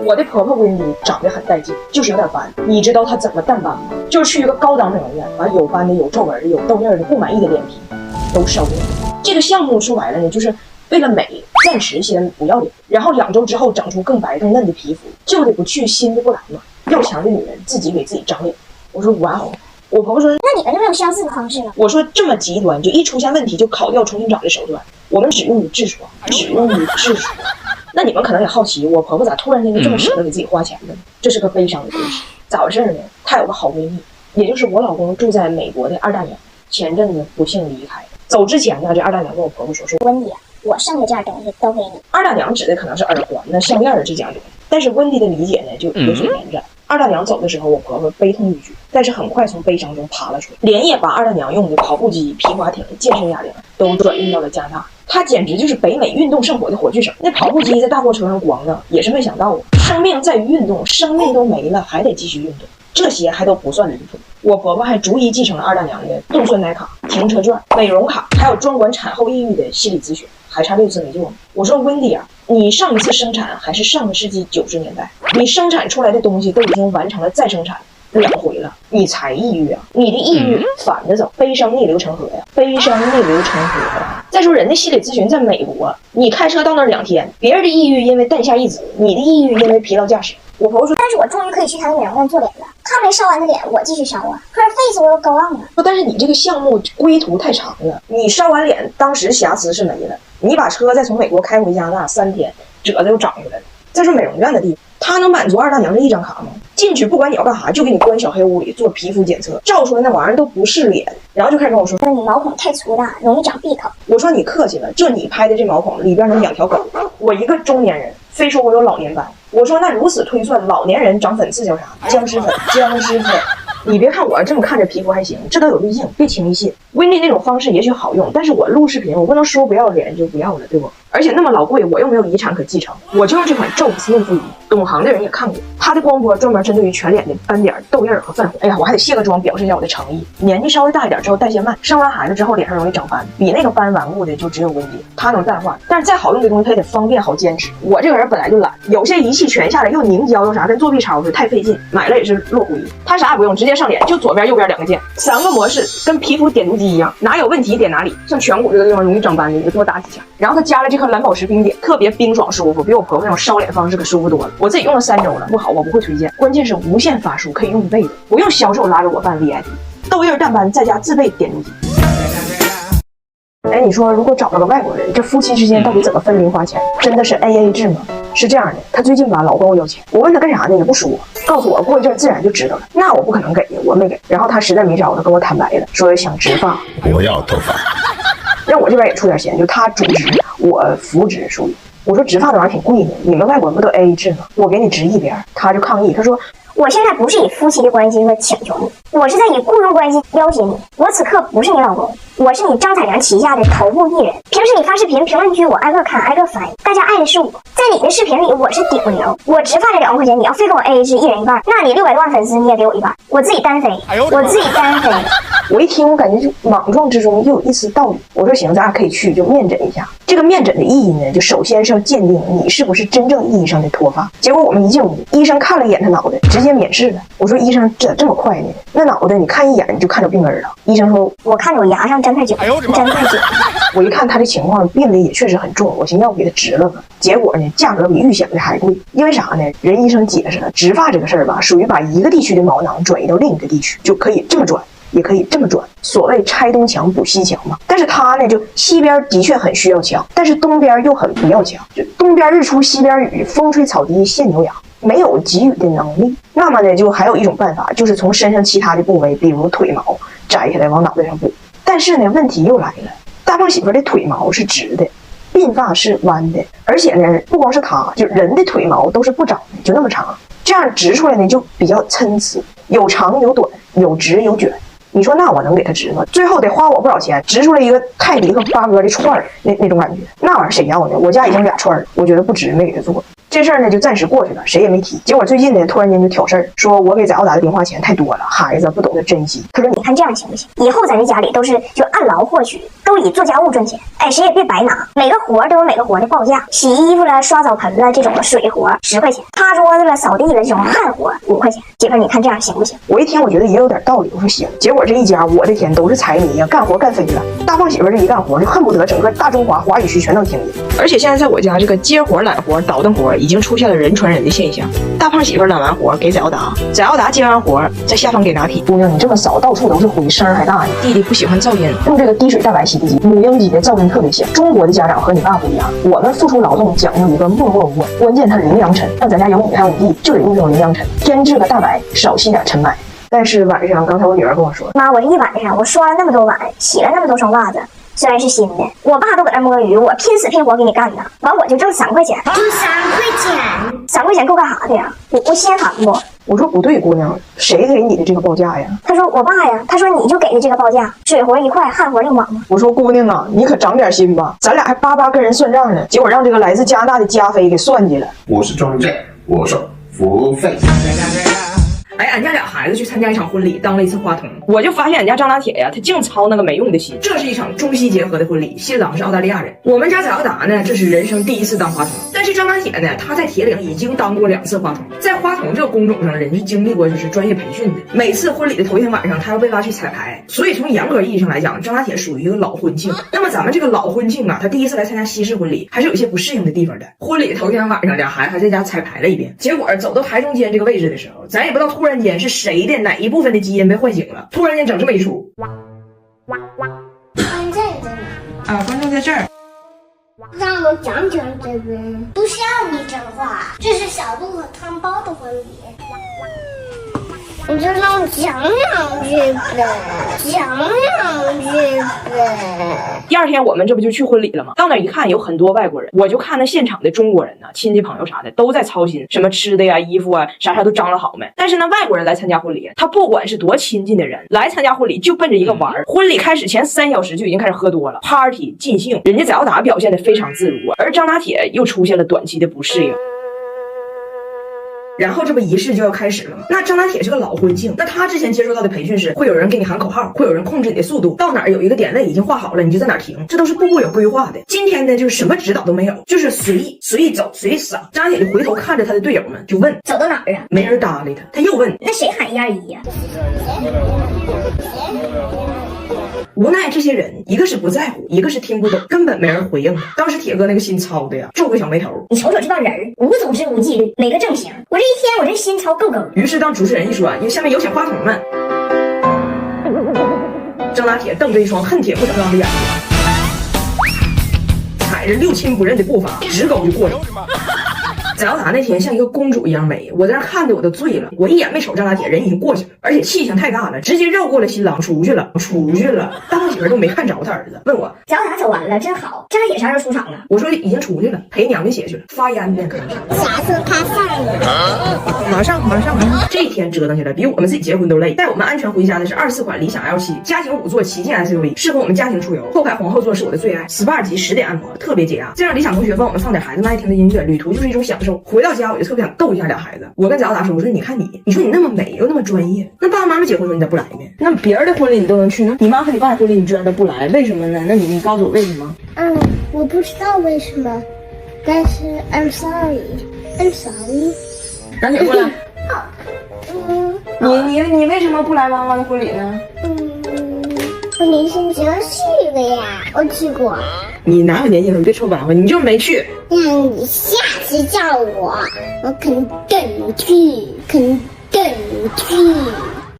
我的婆婆温迪长得很带劲，就是有点斑。你知道她怎么淡斑吗？就是去一个高档美容院，把有斑的、有皱纹的、有痘印的、不满意的脸皮都烧掉。这个项目说白了呢，就是为了美，暂时先不要脸，然后2周之后长出更白更嫩的皮肤。旧的不去，新的不来嘛。要强的女人自己给自己长脸。我说哇哦。我婆婆说：“那你们就没有相似的方式了？”我说：“这么极端，就一出现问题就烤掉重新长的手段，我们只用于痔疮，只用于痔疮。”那你们可能也好奇，我婆婆咋突然间就这么舍得给自己花钱呢？这是个悲伤的故事。咋回事呢？她有个好闺蜜，也就是我老公住在美国的二大娘，前阵子不幸离开。走之前呢，这二大娘跟我婆婆说：“温迪，我剩的这样东西都给你。”二大娘指的可能是耳环、那项链这家东西，但是温迪的理解呢就有所延展。二大娘走的时候，我婆婆悲痛欲绝，但是很快从悲伤中爬了出来，连夜把二大娘用的跑步机、皮划艇、健身哑铃都转运到了加拿大。她简直就是北美运动圣火的火炬手。那跑步机在大货车上咣当，也是没想到啊，生命在于运动，生命都没了还得继续运动，这些还都不算离谱。我婆婆还逐一继承了二大娘的冻酸奶卡、停车券、美容卡，还有专管产后抑郁的心理咨询，还差6次没救呢。我说温迪啊，你上一次生产还是上个世纪90年代，你生产出来的东西都已经完成了再生产2回了，你才抑郁啊？你的抑郁反着走，悲伤逆流成河呀，悲伤逆流成河呀。再说人的心理咨询在美国，你开车到那儿2天，别人的抑郁因为诞下一子，你的抑郁因为疲劳驾驶。我婆婆说，但是我终于可以去他的美容院做脸了，他没烧完的脸我继续烧啊，可是 face 我又go on 了。但是你这个项目归途太长了，你烧完脸当时瑕疵是没了，你把车再从美国开回加拿大3天，褶子又长回来了。再说美容院的地方，他能满足二大娘这一张卡吗？进去不管你要干啥，就给你关小黑屋里做皮肤检测，照出来那玩意儿都不是脸，然后就开始跟我说，你毛孔太粗大，容易长闭口。我说你客气了，就你拍的这毛孔里边能养条狗。我一个中年人，非说我有老年斑。我说那如此推算，老年人长粉刺叫啥？僵尸粉，僵尸粉。你别看我这么看着皮肤还行，这都有滤镜，别轻易信。温迪那种方式也许好用，但是我录视频，我不能说不要脸就不要了，对不？而且那么老贵，我又没有遗产可继承，我就用这款宙斯嫩肤仪，懂行的人也看过，它的光波专门针对于全脸的斑点、痘印和泛红。哎呀，我还得卸个妆表示一下我的诚意。年纪稍微大一点之后代谢慢，生完孩子之后脸上容易长斑，比那个斑顽固的就只有温迪，它能淡化。但是再好用的东西它也得方便好坚持。我这个人本来就懒，有些仪器全下来又凝胶又啥，跟作弊钞似的，太费劲，买了也是落灰。它啥也不用，直接上脸，就左边右边2个键，3个模式，跟皮肤点读机一样，哪有问题点哪里。像颧骨这个地方容易长斑的，你就多打几下。然后它加了这颗蓝宝石冰点，特别冰爽舒服，比我婆婆那种烧脸方式可舒服多了。我自己用了3周了，不好我不会推荐。关键是无限发数，可以用一辈子，不用销售拉着我办 VIP， 痘印淡斑再加自备点读机。哎，你说如果找了个外国人，这夫妻之间到底怎么分零花钱？真的是 AA 制吗？是这样的，她最近吧老管我要钱，我问她干啥呢也不说，告诉我过一阵自然就知道了。那我不可能给，我没给。然后她实在没招了，跟我坦白了，说想植发，我要头发，让我这边也出点钱，就她主植，我扶植属于。我说植发的玩意儿挺贵的，你们外国人不都 AA 制吗？我给你植一边。她就抗议，她说我现在不是以夫妻的关系和请求你，我是在以雇佣关系要挟你。我此刻不是你老公，我是你张彩良旗下的头部艺人。平时你发视频评论区我挨个看挨个翻，大家爱的是我，在你的视频里我是顶流。我植发这2万块钱，你要非跟我 AA 制，1人1半，那你600多万粉丝你也给我1半，我自己单飞，我自己单飞。我一听，我感觉就莽撞之中又有一丝道理。我说行，咱俩可以去就面诊一下。这个面诊的意义呢，就首先是要鉴定你是不是真正意义上的脱发。结果我们一进屋，医生看了一眼他脑袋，直接免试了。我说医生这么快呢？那脑袋你看一眼你就看着病根了。医生说我看着我牙上粘太久，粘太久。我一看他这情况，病的也确实很重，我寻思要不给他植了吧。结果呢，价格比预想的还贵。因为啥呢？人医生解释了，植发这个事儿吧，属于把一个地区的毛囊转移到另一个地区，就可以这么转。也可以这么转，所谓拆东墙补西墙嘛。但是他呢，就西边的确很需要墙，但是东边又很不要墙，就东边日出西边雨，风吹草低见牛羊，没有给予的能力。那么呢，就还有一种办法，就是从身上其他的部位，比如腿毛摘下来往脑袋上补。但是呢，问题又来了，大胖媳妇的腿毛是直的，鬓发是弯的，而且呢，不光是她，就人的腿毛都是不长的，就那么长，这样植出来呢就比较参差，有长有短，有直有卷。你说那我能给他植吗？最后得花我不少钱，植出来一个泰迪和八哥的串儿，那种感觉，那玩意儿谁要呢？我家已经2串了，我觉得不值，没给他做。这事儿呢就暂时过去了，谁也没提。结果最近呢，突然间就挑事儿，说我给翟奥达的零花钱太多了，孩子不懂得珍惜。他说你看这样行不行？以后咱这家里都是就按劳获取，都以做家务赚钱。哎，谁也别白拿，每个活都有每个活的报价。洗衣服了、刷澡盆了这种水活10块钱，擦桌子了、扫地了这种汗活5块钱。姐夫，你看这样行不行？我一听我觉得也有点道理，我说行。结果这一家，我的天，都是财迷呀，干活干飞了。大胖媳妇这一干活，就恨不得整个大中华华语区全都听见。而且现在在我家，这个接活、揽活、倒腾活已经出现了人传人的现象。大胖媳妇揽完活给翟耀达，翟耀达接完活在下方给拿铁。姑娘，你这么扫，到处都是灰，声还大呢。弟弟不喜欢噪音，用这个滴水大白洗地机，母婴机的噪音特别小。中国的家长和你爸不一样，我们付出劳动讲究一个默默无闻，关键它零扬尘。像咱家有你还有你弟，就得用这种零扬尘，添置个大白，少吸点尘霾。但是晚上，刚才我女儿跟我说，妈，我这一晚上我刷了那么多碗，洗了那么多双袜子，虽然是新的，我爸都搁那摸鱼，我拼死拼活给你干的，完我就挣3块钱，就3块钱，3块钱够干啥的呀？我心寒不？我说不对，姑娘，谁给你的这个报价呀？他说我爸呀，他说你就给的这个报价，水活1块，汗活6毛吗？我说姑娘啊，你可长点心吧，咱俩还巴巴跟人算账呢，结果让这个来自加拿大的加菲给算计了。我是庄稼，我收服务费。哎，俺家俩孩子去参加一场婚礼，当了一次花童，我就发现俺家张大铁呀，他净操那个没用的心。这是一场中西结合的婚礼，新郎是澳大利亚人。我们家翟耀达呢，这是人生第1次当花童，但是张大铁呢，他在铁岭已经当过2次花童，在花童这个工种上，人是经历过就是专业培训的。每次婚礼的头一天晚上，他要被挖去彩排，所以从严格意义上来讲，张大铁属于一个老婚庆。那么咱们这个老婚庆啊，他第1次来参加西式婚礼，还是有一些不适应的地方的。婚礼头一天晚上，俩孩子还在家彩排了一遍，结果走到台中间这个位置的时候，咱也不知道突然间是谁的哪一部分的基因被唤醒了，突然间整这么一出。观众在哪？啊，观众在这儿。让我讲讲这边，不需要你整话，这是小鹿和汤包的婚礼。你就让我讲两句呗，讲两句呗。第2天我们这不就去婚礼了吗？到那一看，有很多外国人，我就看那现场的中国人呢，亲戚朋友啥的都在操心，什么吃的呀、衣服啊，啥都张罗好没。但是呢，外国人来参加婚礼，他不管是多亲近的人来参加婚礼，就奔着一个玩儿。婚礼开始前3小时就已经开始喝多了 ，party 尽兴。人家翟耀达表现得非常自如，而张大铁又出现了短期的不适应。然后这不仪式就要开始了吗？那张大铁是个老婚庆，那他之前接受到的培训是会有人给你喊口号，会有人控制你的速度，到哪儿有一个点位已经画好了，你就在哪儿停，这都是步步有规划的。今天呢，就是什么指导都没有，就是随意走随意撒。张大铁就回头看着他的队友们，就问走到哪儿啊？没人搭理他，他又问那谁喊1、2、1呀？无奈这些人一个是不在乎，一个是听不懂，根本没人回应他。当时铁哥那个心操的呀，皱个小眉头。你瞅瞅这帮人，无组织无纪律，没个正形。我这一天我这心操够够。于是当主持人一说，下面有请花童们，张大铁瞪着一双恨铁不成钢的眼睛，踩着六亲不认的步伐直勾就过去了。翟耀达那天像一个公主一样美，我在那看的我都醉了。我一眼没瞅张大铁，人已经过去了，而且气性太大了，直接绕过了新郎出去了。大胖媳妇都没看着他儿子，问我翟耀达走完了，真好。张大铁啥时候出场啊？我说已经出去了，陪娘家姐去了，发烟呢可能是。啥时候他上的？马上。这天折腾起来比我们自己结婚都累。带我们安全回家的是24款理想 L7，家庭5座旗舰 SUV， 适合我们家庭出游。后排皇后座是我的最爱，SPA 级10点按摩，特别解压。再让理想同学帮我们放点孩子们爱听的音乐，旅途就是一种享受。回到家我就特别想逗一下俩孩子。我跟翟耀达说，我说你看你说你那么美又那么专业，那爸爸妈妈结婚时候你咋不来呢？那别人的婚礼你都能去，那你妈和你爸的婚礼你居然都不来，为什么呢？那你告诉我为什么？我不知道为什么，但是 I'm sorry。让姐过来。你为什么不来妈妈的婚礼呢？我年轻时候去过呀，我去过。你哪有年轻时候？别臭白话，你就没去。那你下次叫我肯定去。